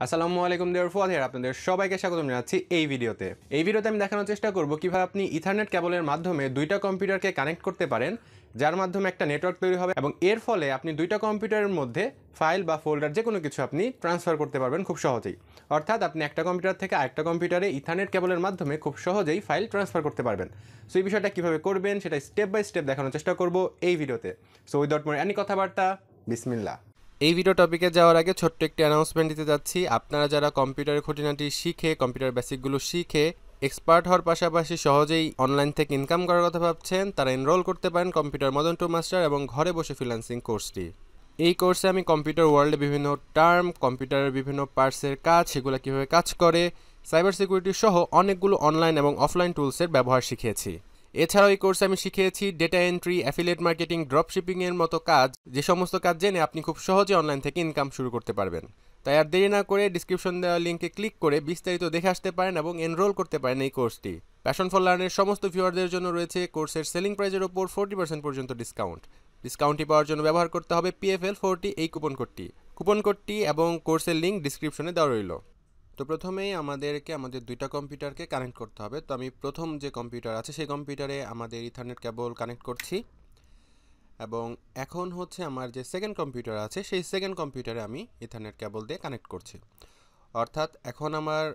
আসসালামু আলাইকুম দেয়ার ফুয়াদ হিয়ার আপনাদের সবাইকে স্বাগতম জানাচ্ছি এই ভিডিওতে আমি দেখানোর চেষ্টা করব কিভাবে আপনি ইথারনেট কেবলের মাধ্যমে দুইটা কম্পিউটারকে কানেক্ট করতে পারেন যার মাধ্যমে একটা নেটওয়ার্ক তৈরি হবে এবং এর ফলে আপনি দুইটা কম্পিউটারের মধ্যে ফাইল বা ফোল্ডার যে কোনো কিছু আপনি ট্রান্সফার করতে পারবেন খুব সহজেই। অর্থাৎ আপনি একটা কম্পিউটার থেকে আরেকটা কম্পিউটারে ইথারনেট কেবলের মাধ্যমে খুব সহজেই ফাইল ট্রান্সফার করতে পারবেন। সো এই বিষয়টা কীভাবে করবেন সেটা স্টেপ বাই স্টেপ দেখানোর চেষ্টা করব এই ভিডিওতে। সো উইদাউট মোর এনি কথাবার্তা, বিসমিল্লাহ। এই ভিডিও টপিকে যাওয়ার আগে ছোট্ট একটি অ্যানাউন্সমেন্ট দিতে যাচ্ছি। আপনারা যারা কম্পিউটারের খুঁটিনাটি শিখে কম্পিউটার বেসিকগুলো শিখে এক্সপার্ট হওয়ার পাশাপাশি সহজেই অনলাইন থেকে ইনকাম করার কথা ভাবছেন, তারা এনরোল করতে পারেন কম্পিউটার মডার্ন টু মাস্টার এবং ঘরে বসে ফ্রিল্যান্সিং কোর্সটি। এই কোর্সে আমি কম্পিউটার ওয়ার্ল্ডে বিভিন্ন টার্ম, কম্পিউটারের বিভিন্ন পার্টসের কাজ, সেগুলো কীভাবে কাজ করে, সাইবার সিকিউরিটি সহ অনেকগুলো অনলাইন এবং অফলাইন টুলসের ব্যবহার শিখিয়েছি। এছাড়াও এই কোর্সে আমি শিখিয়েছি data entry, affiliate marketing, drop শিপিংয়ের মতো কাজ, যে সমস্ত কাজ জেনে আপনি খুব সহজে অনলাইন থেকে ইনকাম শুরু করতে পারবেন। তাই আর দেরি না করে ডিসক্রিপশন দেওয়া লিঙ্কে ক্লিক করে বিস্তারিত দেখে আসতে পারেন এবং এনরোল করতে পারেন এই কোর্সটি। প্যাশন ফর লার্নের সমস্ত ভিউয়ারদের জন্য রয়েছে কোর্সের সেলিং প্রাইজের ওপর 40% পর্যন্ত ডিসকাউন্টটি পাওয়ার জন্য ব্যবহার করতে হবে PFL40 এই কুপন কোডটি এবং কোর্সের লিঙ্ক ডিসক্রিপশনে দেওয়া রইল। তো প্রথমেই আমাদেরকে আমাদের দুইটা কম্পিউটারকে কানেক্ট করতে হবে। তো আমি প্রথম যে কম্পিউটার আছে সেই কম্পিউটারে আমাদের ইথারনেট কেবল কানেক্ট করছি এবং এখন হচ্ছে আমার যে সেকেন্ড কম্পিউটার আছে সেই সেকেন্ড কম্পিউটারে আমি ইথারনেট কেবল দিয়ে কানেক্ট করছি। অর্থাৎ এখন আমার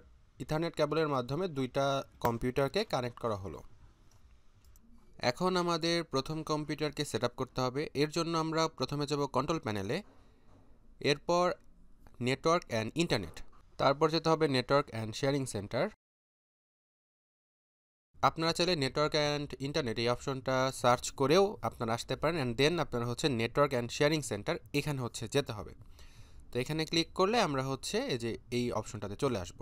ইথারনেট কেবলের মাধ্যমে দুইটা কম্পিউটারকে কানেক্ট করা হলো। এখন আমাদের প্রথম কম্পিউটারকে সেট আপ করতে হবে। এর জন্য আমরা প্রথমে যাব কন্ট্রোল প্যানেলে, এরপর নেটওয়ার্ক অ্যান্ড ইন্টারনেট, তারপর যেতে হবে নেটওয়ার্ক অ্যান্ড শেয়ারিং সেন্টার। আপনারা চাইলে নেটওয়ার্ক অ্যান্ড ইন্টারনেট এই অপশনটা সার্চ করেও আপনারা আসতে পারেন অ্যান্ড দেন আপনারা হচ্ছে নেটওয়ার্ক অ্যান্ড শেয়ারিং সেন্টার এখানে হচ্ছে যেতে হবে। তো এখানে ক্লিক করলে আমরা হচ্ছে এই অপশনটাতে চলে আসব।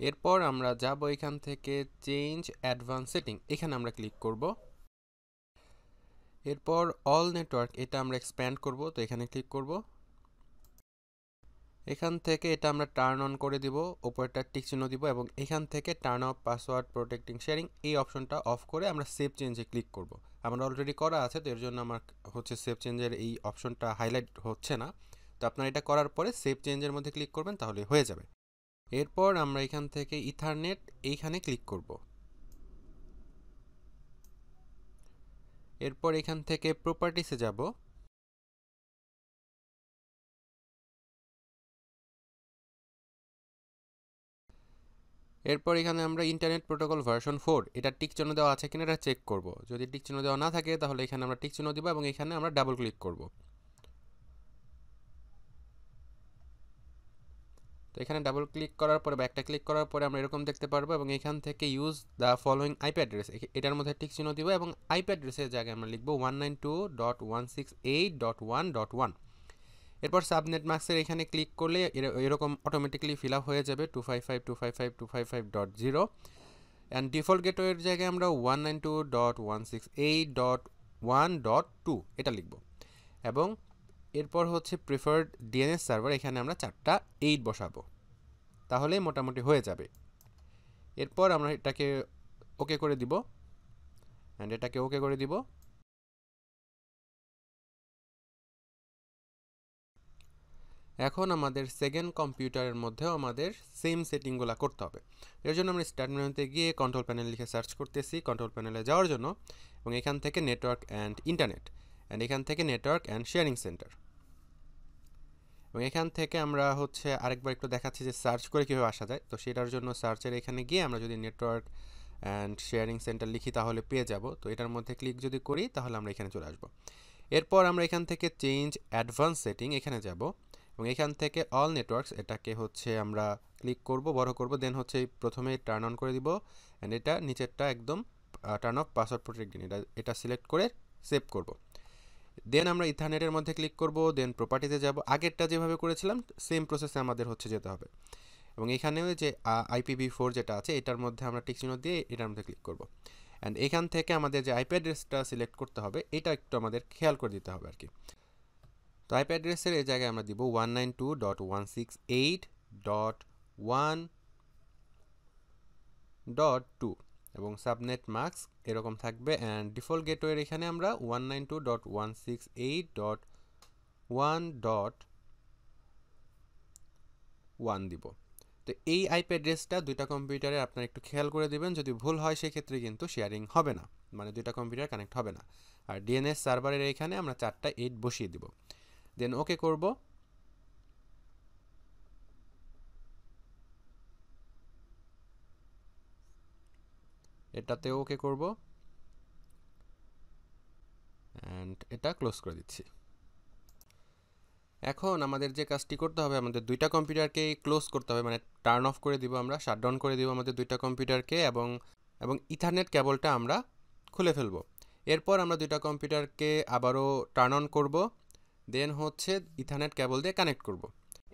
এরপর আমরা যাব এখান থেকে চেঞ্জ অ্যাডভান্স সেটিং, এখানে আমরা ক্লিক করব। এরপর অল নেটওয়ার্ক এটা আমরা এক্সপ্যান্ড করব, তো এখানে ক্লিক করব। এখান থেকে এটা আমরা টার্ন অন করে দিব, উপরটা টিক চিহ্ন দিব এবং এখান থেকে turn off password protecting sharing এই অপশনটা অফ করে আমরা সেভ চেঞ্জে ক্লিক করব। আমার অলরেডি করা আছে, তো এর জন্য আমার হচ্ছে সেভ চেঞ্জের এই অপশনটা হাইলাইট হচ্ছে না। তো আপনারা এটা করার পরে সেভ চেঞ্জের মধ্যে ক্লিক করবেন, তাহলে হয়ে যাবে। এরপর আমরা এখান থেকে ইথারনেট এইখানে ক্লিক করব। এরপর এখান থেকে প্রপার্টিসে যাব। এরপর এখানে আমরা ইন্টারনেট প্রোটোকল ভার্সন 4 এটা টিক চিহ্ন দেওয়া আছে কিনা এটা চেক করব। যদি টিক চিহ্ন দেওয়া না থাকে তাহলে এখানে আমরা টিক চিহ্ন দিব এবং এখানে আমরা ডাবল ক্লিক করব। তো এখানে ডাবল ক্লিক করার পরে বা একটা ক্লিক করার পরে আমরা এরকম দেখতে পারবো এবং এখান থেকে use the following IP address এটার মধ্যে টিক চিহ্ন দিব এবং আইপি অ্যাড্রেসের জায়গায় আমরা লিখব 192.168.1.1। এরপর সাবনেট মাস্কের এখানে ক্লিক করলে এরকম অটোমেটিক্যালি ফিল আপ হয়ে যাবে 255.255.255.0 অ্যান্ড ডিফল্ট গেটওয়ের জায়গায় আমরা 192.168.1.2 এটা লিখব এবং এরপর হচ্ছে প্রিফার্ড ডিএনএস সার্ভার এখানে আমরা 4টা 8 বসাবো, তাহলে মোটামুটি হয়ে যাবে। এরপর আমরা এটাকে ওকে করে দিব অ্যান্ড এটাকে ওকে করে দিব। এখন আমাদের সেকেন্ড কম্পিউটারের মধ্যেও আমাদের সেম সেটিংগুলো করতে হবে। এর জন্য আমরা স্টার্ট মেনুতে গিয়ে কন্ট্রোল প্যানেল লিখে সার্চ করতেছি কন্ট্রোল প্যানেলে যাওয়ার জন্য এবং এখান থেকে নেটওয়ার্ক অ্যান্ড ইন্টারনেট অ্যান্ড এখান থেকে নেটওয়ার্ক অ্যান্ড শেয়ারিং সেন্টার এবং এখান থেকে আমরা হচ্ছে আরেকবার একটু দেখাচ্ছি যে সার্চ করে কীভাবে আসা যায়। তো সেটার জন্য সার্চের এখানে গিয়ে আমরা যদি নেটওয়ার্ক অ্যান্ড শেয়ারিং সেন্টার লিখি তাহলে পেয়ে যাব। তো এটার মধ্যে ক্লিক যদি করি তাহলে আমরা এখানে চলে আসবো। এরপর আমরা এখান থেকে চেঞ্জ অ্যাডভান্স সেটিং এখানে যাব এবং এখান থেকে অল নেটওয়ার্কস এটাকে হচ্ছে আমরা ক্লিক করব, বড় করব, দেন হচ্ছে প্রথমে টার্ন অন করে দিব অ্যান্ড এটা নিচেরটা একদম টার্ন অফ পাসওয়ার্ড প্রোটেক্টিং এটা সিলেক্ট করে সেভ করব। দেন আমরা ইথারনেটের মধ্যে ক্লিক করব, দেন প্রপার্টিতে যাব। আগেরটা যেভাবে করেছিলাম সেম প্রসেসে আমাদের হচ্ছে যেতে হবে এবং এখানেও যে IPv4 যেটা আছে এটার মধ্যে আমরা টিক চিহ্ন দিয়ে এটার মধ্যে ক্লিক করব অ্যান্ড এখান থেকে আমাদের যে আইপি অ্যাড্রেসটা সিলেক্ট করতে হবে এটা একটু আমাদের খেয়াল করে দিতে হবে আর কি। তো আইপি অ্যাড্রেসের এই জায়গায় আমরা দিব 192.168.1.2 এবং সাবনেট মাস্ক এরকম থাকবে অ্যান্ড ডিফল্ট গেটওয়ের এখানে আমরা 192.168.1.2 1 দিব। তো এই আইপি অ্যাড্রেসটা দুইটা কম্পিউটারে আপনারা একটু খেয়াল করে দিবেন, যদি ভুল হয় সেক্ষেত্রে কিন্তু শেয়ারিং হবে না, মানে দুইটা কম্পিউটার কানেক্ট হবে না। আর ডিএনএস সার্ভারের এখানে আমরা 4টা 8 বসিয়ে দিব, দেন ওকে করব। এটাতে ওকে করব অ্যান্ড এটা ক্লোজ করে দিচ্ছি। এখন আমাদের যে কাজটি করতে হবে, আমাদের দুইটা কম্পিউটারকে ক্লোজ করতে হবে, মানে টার্ন অফ করে দিব, আমরা শাটডাউন করে দিব আমাদের দুইটা কম্পিউটারকে, এবং ইথারনেট কেবলটা আমরা খুলে ফেলবো। এরপর আমরা দুইটা কম্পিউটারকে আবারও টার্ন অন করব, দেন হচ্ছে ইথারনেট কেবল দিয়ে কানেক্ট করব।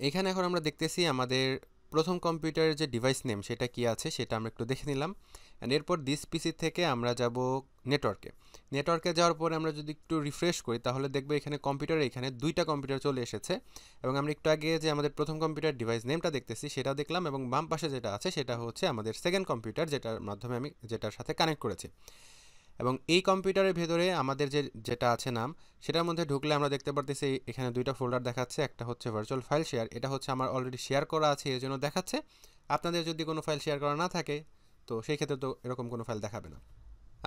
এখানে এখন আমরা দেখতেছি আমাদের প্রথম কম্পিউটারের যে ডিভাইস নেম সেটা কি আছে সেটা আমরা একটু দেখে নিলাম। অ্যান্ড এরপর দিস পিসি থেকে আমরা যাব নেটওয়ার্কে যাওয়ার পরে আমরা যদি একটু রিফ্রেশ করি তাহলে দেখবো এখানে এখানে দুইটা কম্পিউটার চলে এসেছে। এবং আমরা একটু আগে যে আমাদের প্রথম কম্পিউটার ডিভাইস নেমটা দেখতেছি সেটা দেখলাম, এবং বাম পাশে যেটা আছে সেটা হচ্ছে আমাদের সেকেন্ড কম্পিউটার, যেটার মাধ্যমে আমি যেটার সাথে কানেক্ট করেছি। এবং এই কম্পিউটারের ভেতরে আমাদের যেটা আছে নাম, সেটার মধ্যে ঢুকলে আমরা দেখতে পারতেছি এখানে দুইটা ফোল্ডার দেখাচ্ছে। একটা হচ্ছে ভার্চুয়াল ফাইল শেয়ার, এটা হচ্ছে আমার অলরেডি শেয়ার করা আছে এর জন্য দেখাচ্ছে। আপনাদের যদি কোনো ফাইল শেয়ার করা না থাকে তো সেই ক্ষেত্রে তো এরকম কোনো ফাইল দেখাবে না।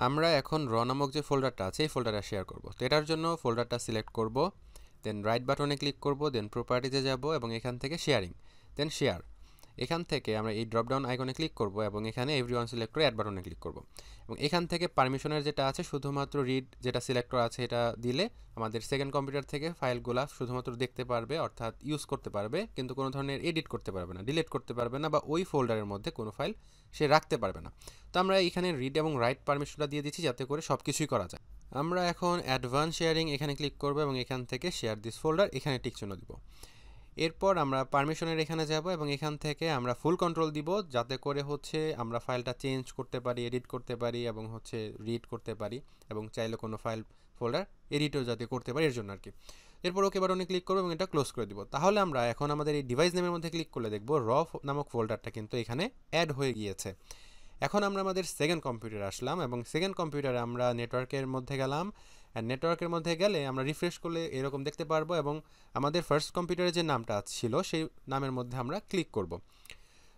আমরা এখন নামক যে ফোল্ডারটা আছে এই ফোল্ডারটা শেয়ার করব। তো এটার জন্য ফোল্ডারটা সিলেক্ট করব, দেন রাইট বাটনে ক্লিক করব, দেন প্রপার্টিজে যাব এবং এখান থেকে শেয়ারিং, দেন শেয়ার। এখান থেকে আমরা এই ড্রপডাউন আইকনে ক্লিক করব এবং এখানে এভরিওয়ান সিলেক্ট করে অ্যাড বাটনে ক্লিক করব। এবং এখান থেকে পারমিশনের যেটা আছে শুধুমাত্র রিড যেটা সিলেক্টর আছে এটা দিলে আমাদের সেকেন্ড কম্পিউটার থেকে ফাইলগুলো শুধুমাত্র দেখতে পারবে, অর্থাৎ ইউজ করতে পারবে, কিন্তু কোনো ধরনের এডিট করতে পারবে না, ডিলিট করতে পারবে না, বা ওই ফোল্ডারের মধ্যে কোনো ফাইল সে রাখতে পারবে না। তো আমরা এখানে রিড এবং রাইট পারমিশনটা দিয়ে দিচ্ছি যাতে করে সব কিছুই করা যায়। আমরা এখন অ্যাডভান্স শেয়ারিং এখানে ক্লিক করব এবং এখান থেকে শেয়ার দিস ফোল্ডার এখানে টিক চিহ্ন দিব। এরপর আমরা পারমিশনের এখানে যাব এবং এখান থেকে আমরা ফুল কন্ট্রোল দিব যাতে করে হচ্ছে আমরা ফাইলটা চেঞ্জ করতে পারি, এডিট করতে পারি এবং হচ্ছে রিড করতে পারি, এবং চাইলে কোনো ফাইল ফোল্ডার এডিটও যাতে করতে পারি এর জন্য আর কি। এরপর ওকে বাটনে ক্লিক করবো এবং এটা ক্লোজ করে দিব। তাহলে আমরা এখন আমাদের এই ডিভাইস নেমের মধ্যে ক্লিক করলে দেখব নামক ফোল্ডারটা কিন্তু এখানে অ্যাড হয়ে গিয়েছে। এখন আমরা আমাদের সেকেন্ড কম্পিউটারে আসলাম এবং সেকেন্ড কম্পিউটারে আমরা নেটওয়ার্কের মধ্যে গেলাম। অ্যান্ড নেটওয়ার্কের মধ্যে গেলে আমরা রিফ্রেশ করলে এরকম দেখতে পারবো, এবং আমাদের ফার্স্ট কম্পিউটারে যে নামটা ছিল সেই নামের মধ্যে আমরা ক্লিক করব।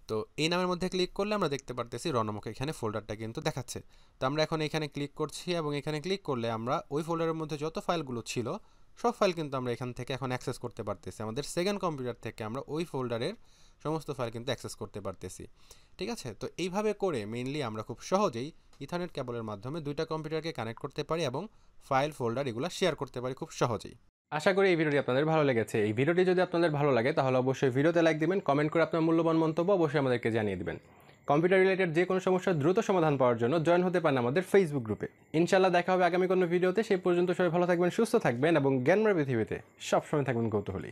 তো এই নামের মধ্যে ক্লিক করলে আমরা দেখতে পারতেছি নামক এখানে ফোল্ডারটা কিন্তু দেখাচ্ছে। তো আমরা এখন এখানে ক্লিক করছি এবং এখানে ক্লিক করলে আমরা ওই ফোল্ডারের মধ্যে যত ফাইলগুলো ছিল সব ফাইল কিন্তু আমরা এখান থেকে এখন অ্যাক্সেস করতে পারতেছি। আমাদের সেকেন্ড কম্পিউটার থেকে আমরা ওই ফোল্ডারের সমস্ত ফাইল কিন্তু অ্যাক্সেস করতে পারতেছি। ঠিক আছে, তো এইভাবে করে মেইনলি আমরা খুব সহজেই ইথারনেট কেবলের মাধ্যমে দুইটা কম্পিউটারকে কানেক্ট করতে পারি এবং ফাইল ফোল্ডার এগুলো শেয়ার করতে পারি খুব সহজেই। আশা করি এই ভিডিওটি আপনাদের ভালো লেগেছে। এই ভিডিওটি যদি আপনাদের ভালো লাগে তাহলে অবশ্যই ভিডিওতে লাইক দিবেন, কমেন্ট করে আপনার মূল্যবান মন্তব্য অবশ্যই আমাদেরকে জানিয়ে দিবেন। কম্পিউটার রিলেটেড যে কোনো সমস্যার দ্রুত সমাধান পাওয়ার জন্য জয়েন হতে পারেন আমাদের ফেসবুক গ্রুপে। ইনশাআল্লাহ দেখা হবে আগামী কোনো ভিডিওতে। সেই পর্যন্ত সবাই ভালো থাকবেন, সুস্থ থাকবেন এবং জ্ঞানময় পৃথিবীতে সবসময় থাকবেন কৌতূহলী।